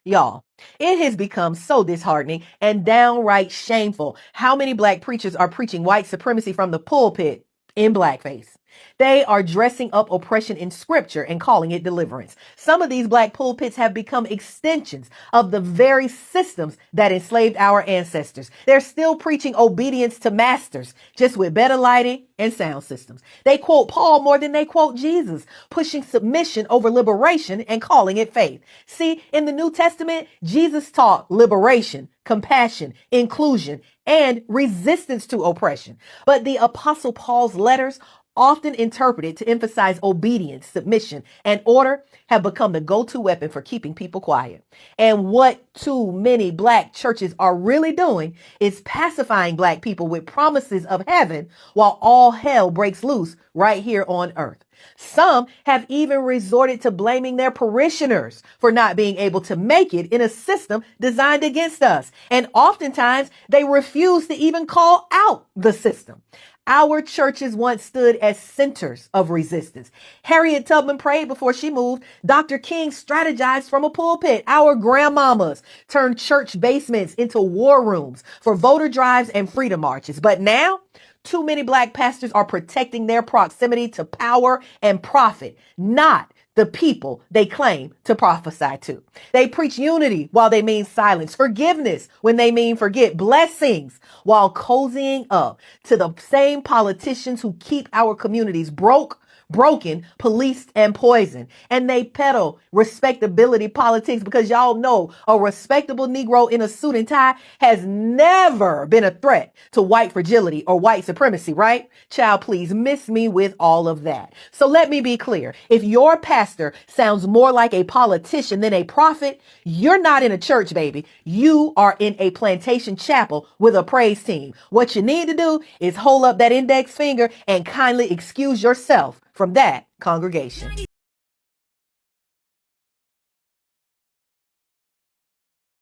Y'all, it has become so disheartening and downright shameful how many black preachers are preaching white supremacy from the pulpit in blackface. They are dressing up oppression in scripture and calling it deliverance. Some of these black pulpits have become extensions of the very systems that enslaved our ancestors. They're still preaching obedience to masters, just with better lighting and sound systems. They quote Paul more than they quote Jesus, pushing submission over liberation and calling it faith. See, in the New Testament, Jesus taught liberation, compassion, inclusion, and resistance to oppression. But the Apostle Paul's letters, often interpreted to emphasize obedience, submission, and order, have become the go-to weapon for keeping people quiet. And what too many black churches are really doing is pacifying black people with promises of heaven while all hell breaks loose right here on earth. Some have even resorted to blaming their parishioners for not being able to make it in a system designed against us. And oftentimes they refuse to even call out the system. Our churches once stood as centers of resistance. Harriet Tubman prayed before she moved. Dr. King strategized from a pulpit. Our grandmamas turned church basements into war rooms for voter drives and freedom marches. But now, too many black pastors are protecting their proximity to power and profit, not the people they claim to prophesy to. They preach unity while they mean silence, forgiveness when they mean forget, blessings while cozying up to the same politicians who keep our communities broken, policed, and poisoned. And they peddle respectability politics because y'all know a respectable Negro in a suit and tie has never been a threat to white fragility or white supremacy, right? Child, please miss me with all of that. So let me be clear. If your pastor sounds more like a politician than a prophet, you're not in a church, baby. You are in a plantation chapel with a praise team. What you need to do is hold up that index finger and kindly excuse yourself from that congregation.